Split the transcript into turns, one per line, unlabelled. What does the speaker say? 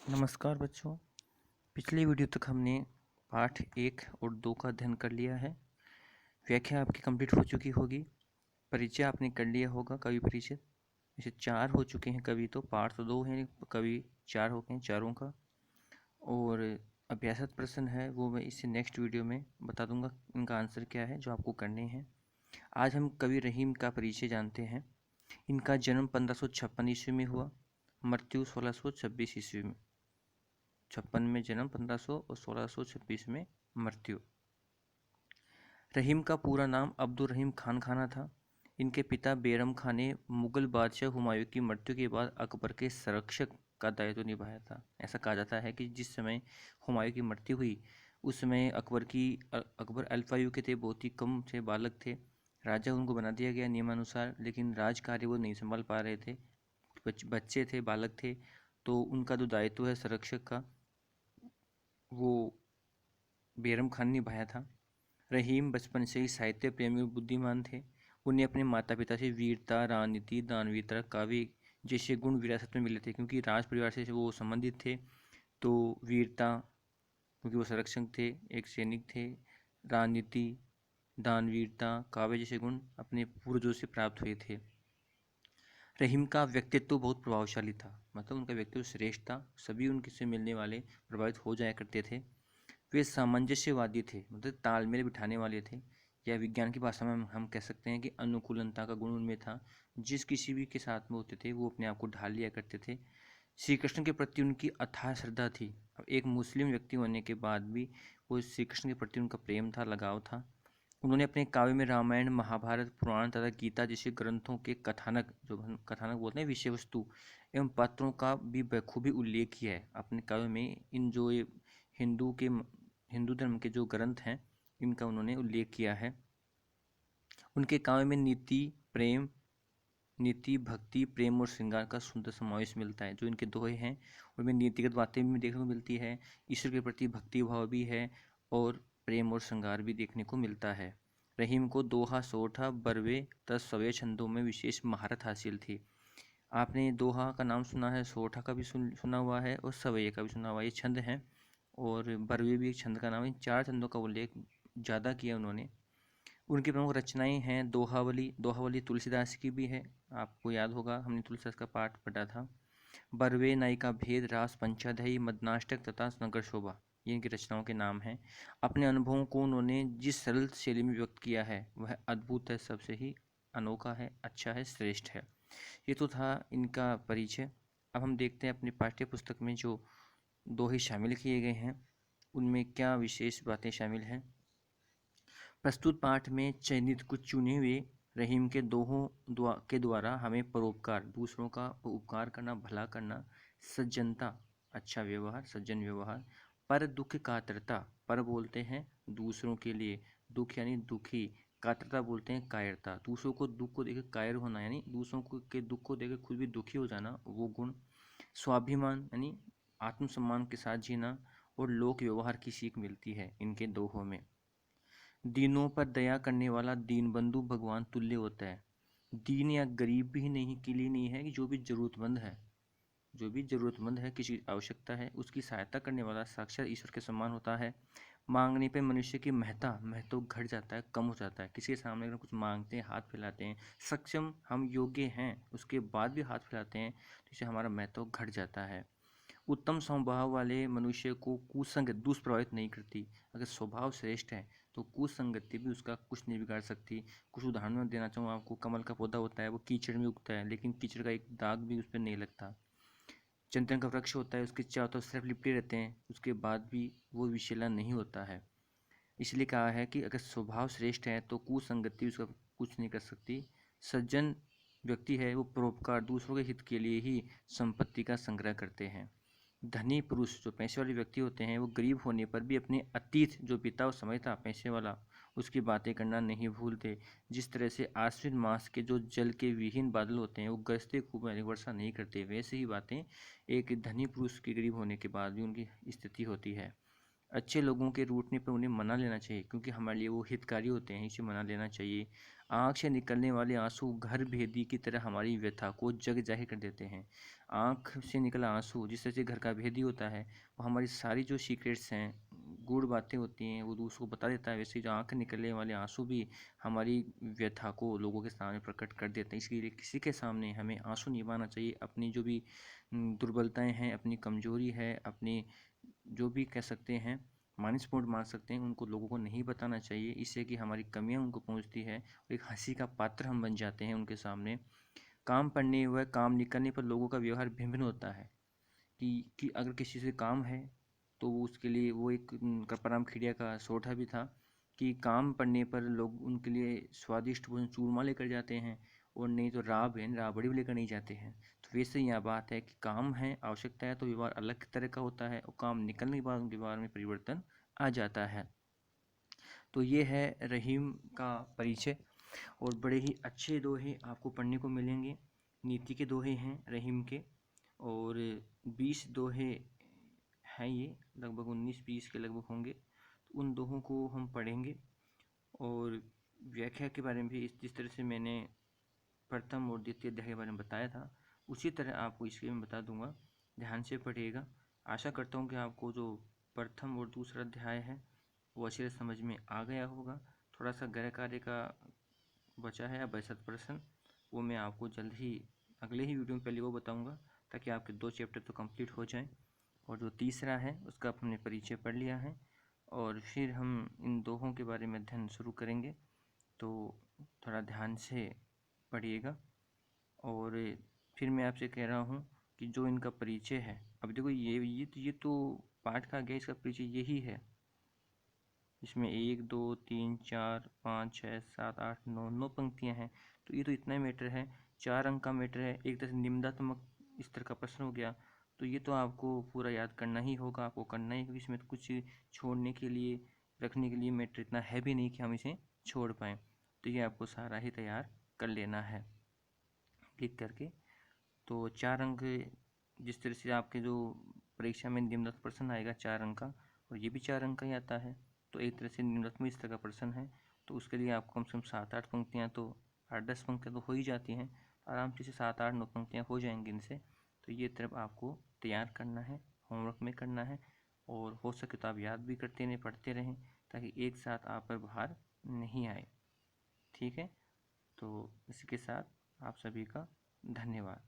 नमस्कार बच्चों। पिछली वीडियो तक हमने पाठ 1 और 2 का अध्ययन कर लिया है। व्याख्या आपकी कंप्लीट हो चुकी होगी। परिचय आपने कर लिया होगा, कवि परिचय। जैसे 4 हो चुके हैं कवि, तो पाठ तो 2 हैं, कवि 4 हो गए हैं, चारों का। और अभ्यासक प्रश्न है वो मैं इससे नेक्स्ट वीडियो में बता दूंगा इनका आंसर क्या है जो आपको करने हैं। आज हम कवि रहीम का परिचय जानते हैं। इनका जन्म 1556 ईस्वी में हुआ, मृत्यु 1626 ईस्वी में। 56 में जन्म, 1500 और 1626 में मृत्यु। रहीम का पूरा नाम अब्दुल रहीम खान खाना था। इनके पिता बेरम खान ने मुगल बादशाह हुमायूं की मृत्यु के बाद अकबर के संरक्षक का दायित्व निभाया था। ऐसा कहा जाता है कि जिस समय हुमायूं की मृत्यु हुई उस समय अकबर अल्पायु के थे, बहुत ही कम थे, बालक थे। राजा उनको बना दिया गया नियमानुसार, लेकिन राज कार्य वो नहीं संभाल पा रहे थे। बच्चे थे, बालक थे, तो उनका जो दायित्व है संरक्षक का वो बेरम खान ने निभाया था। रहीम बचपन से ही साहित्य प्रेमी और बुद्धिमान थे। उन्हें अपने माता पिता से वीरता, राजनीति, दानवीरता, काव्य जैसे गुण विरासत में मिले थे। क्योंकि राज परिवार से वो संबंधित थे, तो वीरता, क्योंकि वो संरक्षक थे, एक सैनिक थे, राजनीति, दानवीरता, काव्य जैसे गुण अपने पूर्वजों से प्राप्त हुए थे। रहीम का व्यक्तित्व बहुत प्रभावशाली था, मतलब उनका व्यक्तित्व श्रेष्ठ था। सभी उनके से मिलने वाले प्रभावित हो जाया करते थे। वे सामंजस्यवादी थे, मतलब तालमेल बिठाने वाले थे, या विज्ञान की भाषा में हम कह सकते हैं कि अनुकूलनता का गुण उनमें था। जिस किसी भी के साथ में होते थे वो अपने आप को ढाल लिया करते थे। श्री कृष्ण के प्रति उनकी अथाह श्रद्धा थी। अब एक मुस्लिम व्यक्ति होने के बाद भी वो श्री कृष्ण के प्रति उनका प्रेम था, लगाव था। उन्होंने अपने काव्य में रामायण, महाभारत, पुराण तथा गीता जैसे ग्रंथों के कथानक, जो हम कथानक बोलते हैं, विषय वस्तु एवं पात्रों का भी बखूबी उल्लेख किया है अपने काव्य में। इन जो ये हिंदू धर्म के जो ग्रंथ हैं इनका उन्होंने उल्लेख किया है। उनके काव्य में नीति, भक्ति, प्रेम और श्रृंगार का सुंदर समावेश मिलता है। जो इनके दोहे हैं उनमें नीतिगत बातें भी देखने को मिलती है, ईश्वर के प्रति भक्ति भाव भी है, और प्रेम और श्रृंगार भी देखने को मिलता है। रहीम को दोहा, सोठा, बरवे तथा सवय छंदों में विशेष महारत हासिल थी। आपने दोहा का नाम सुना है, सोठा का भी सुना हुआ है, और सवय का भी सुना हुआ है। ये छंद हैं, और बरवे भी एक छंद का नाम है। 4 छंदों का उल्लेख ज़्यादा किया उन्होंने। उनकी प्रमुख रचनाएं हैं दोहावली तुलसीदास की भी है, आपको याद होगा, हमने तुलसीदास का पाठ पढ़ा था। बरवे, नायिका भेद, रास पंचाध्यायी, मदनाष्टक तथा नगर शोभा, ये इनकी रचनाओं के नाम हैं। अपने अनुभवों को उन्होंने जिस सरल शैली में व्यक्त किया है वह अद्भुत है, सबसे ही अनोखा है, अच्छा है, श्रेष्ठ है। ये तो था इनका परिचय। अब हम देखते हैं अपनी पाठ्य पुस्तक में जो दोहे शामिल किए गए हैं उनमें क्या विशेष बातें शामिल हैं। प्रस्तुत पाठ में चयनित कुछ चुने हुए रहीम के दोहों के द्वारा हमें परोपकार, दूसरों का उपकार करना, भला करना, सज्जनता, अच्छा व्यवहार, सज्जन व्यवहार, पर दुख कातरता, पर बोलते हैं दूसरों के लिए, दुख यानी दुखी, कातरता बोलते हैं कायरता, दूसरों को दुख को देकर कायर होना, यानी दूसरों को के दुख को देकर खुद भी दुखी हो जाना, वो गुण। स्वाभिमान यानी आत्मसम्मान के साथ जीना, और लोक व्यवहार की सीख मिलती है इनके दोहों में। दीनों पर दया करने वाला दीनबंधु भगवान तुल्य होता है। दीन या गरीब भी नहीं के लिए नहीं है, कि जो भी ज़रूरतमंद है, जो भी ज़रूरतमंद है, किसी आवश्यकता है, उसकी सहायता करने वाला साक्षात ईश्वर के समान होता है। मांगने पे मनुष्य की महत्व घट जाता है, कम हो जाता है। किसी के सामने अगर कुछ मांगते हैं, हाथ फैलाते हैं, सक्षम हम योग्य हैं उसके बाद भी हाथ फैलाते हैं, तो इससे हमारा महत्व घट जाता है। उत्तम स्वभाव वाले मनुष्य को कुसंगत दुष्प्रभावित नहीं करती। अगर स्वभाव श्रेष्ठ है तो कुसंगति भी उसका कुछ नहीं बिगाड़ सकती। कुछ उदाहरण में देना चाहूँ आपको, कमल का पौधा होता है, वो कीचड़ में उगता है, लेकिन कीचड़ का एक दाग भी उस पर नहीं लगता। चंदन का वृक्ष होता है, उसके चारों तरफ सिर्फ लिपटे रहते हैं, उसके बाद भी वो विषैला नहीं होता है। इसलिए कहा है कि अगर स्वभाव श्रेष्ठ है तो कुसंगति उसका कुछ नहीं कर सकती। सज्जन व्यक्ति है वो परोपकार, दूसरों के हित के लिए ही संपत्ति का संग्रह करते हैं। धनी पुरुष, जो पैसे वाले व्यक्ति होते हैं, वो गरीब होने पर भी अपने अतीत जो बीता हुआ समय था पैसे वाला, उसकी बातें करना नहीं भूलते। जिस तरह से आश्विन मास के जो जल के विहीन बादल होते हैं वो गरजते खूब वर्षा नहीं करते, वैसे ही बातें एक धनी पुरुष के गरीब होने के बाद भी उनकी स्थिति होती है। अच्छे लोगों के रूठने पर उन्हें मना लेना चाहिए, क्योंकि हमारे लिए वो हितकारी होते हैं, इसे मना लेना चाहिए। आँख से निकलने वाले आंसू घर भेदी की तरह हमारी व्यथा को जग जाहिर कर देते हैं। आँख से निकला आंसू जिस तरह से घर का भेदी होता है, वो हमारी सारी जो सीक्रेट्स हैं, गूढ़ बातें होती हैं, वो उसको बता देता है। वैसे जो आँख निकलने वाले आंसू भी हमारी व्यथा को लोगों के सामने प्रकट कर देते हैं। इसलिए किसी के सामने हमें आंसू नहीं बहाना चाहिए। अपनी जो भी दुर्बलताएं हैं, अपनी कमजोरी है, अपनी जो भी कह सकते हैं माइनस मान सकते हैं, उनको लोगों को नहीं बताना चाहिए। इससे कि हमारी कमियां उनको पहुंचती है और एक हंसी का पात्र हम बन जाते हैं उनके सामने। काम पड़ने व काम निकलने पर लोगों का व्यवहार भिन्न भिन्न होता है। कि अगर किसी से काम है तो वो उसके लिए वो एक कपराम खिड़िया का सोठा भी था कि काम पड़ने पर लोग उनके लिए स्वादिष्ट भोजन चूरमा लेकर जाते हैं, और नहीं तो राबड़ी भी लेकर नहीं जाते हैं। तो वैसे यहाँ बात है कि काम है, आवश्यकता है, तो व्यवहार अलग तरह का होता है, और काम निकलने के बाद व्यवहार में परिवर्तन आ जाता है। तो ये है रहीम का परिचय। और बड़े ही अच्छे दोहे आपको पढ़ने को मिलेंगे। नीति के दोहे हैं रहीम के, और 20 दोहे हैं ये, लगभग 19-20 के लगभग होंगे। तो उन दोहों को हम पढ़ेंगे, और व्याख्या के बारे में भी जिस तरह से मैंने प्रथम और द्वितीय अध्याय के बारे में बताया था, उसी तरह आपको इसके में बता दूंगा। ध्यान से पढ़िएगा। आशा करता हूँ कि आपको जो प्रथम और दूसरा अध्याय है वो अच्छे से समझ में आ गया होगा। थोड़ा सा गृह कार्य का बचा है या 62%, वो मैं आपको जल्द ही अगले ही वीडियो में पहले वो बताऊंगा, ताकि आपके 2 चैप्टर तो कंप्लीट हो जाएं। और जो तीसरा है उसका हमने परिचय पढ़ लिया है, और फिर हम इन दोहों के बारे में अध्ययन शुरू करेंगे। तो थोड़ा ध्यान से पढ़िएगा। और फिर मैं आपसे कह रहा हूँ कि जो इनका परिचय है, अब देखो ये तो पाठ का गया, इसका परिचय यही है। इसमें 1 2 3 4 5 6 7 8 9 पंक्तियाँ हैं। तो ये तो इतना ही मैटर है, 4 अंक का मैटर है। एक तरह से निम्नात्मक इस तरह का प्रश्न हो गया। तो ये तो आपको पूरा याद करना ही होगा, आपको करना ही, क्योंकि इसमें तो कुछ छोड़ने के लिए, रखने के लिए मैटर इतना है भी नहीं कि हम इसे छोड़ पाएँ। तो ये आपको सारा ही तैयार कर लेना है क्लिक करके। तो 4 अंक, जिस तरह से आपके जो परीक्षा में निम्नलिखित प्रश्न आएगा 4 अंक का, और ये भी 4 अंक का ही आता है, तो एक तरह से निम्नलिखित में इस तरह का प्रश्न है। तो उसके लिए आपको कम से कम 7-8 पंक्तियाँ, तो 8-10 पंक्तियाँ तो हो ही जाती हैं आराम से, 7-8-9 पंक्तियाँ हो जाएंगी इनसे। तो ये तरफ आपको तैयार करना है, होमवर्क में करना है, और हो सके तो आप याद भी करते रहें, पढ़ते रहें, ताकि एक साथ आप पर भार नहीं आए। ठीक है, तो इसी के साथ आप सभी का धन्यवाद।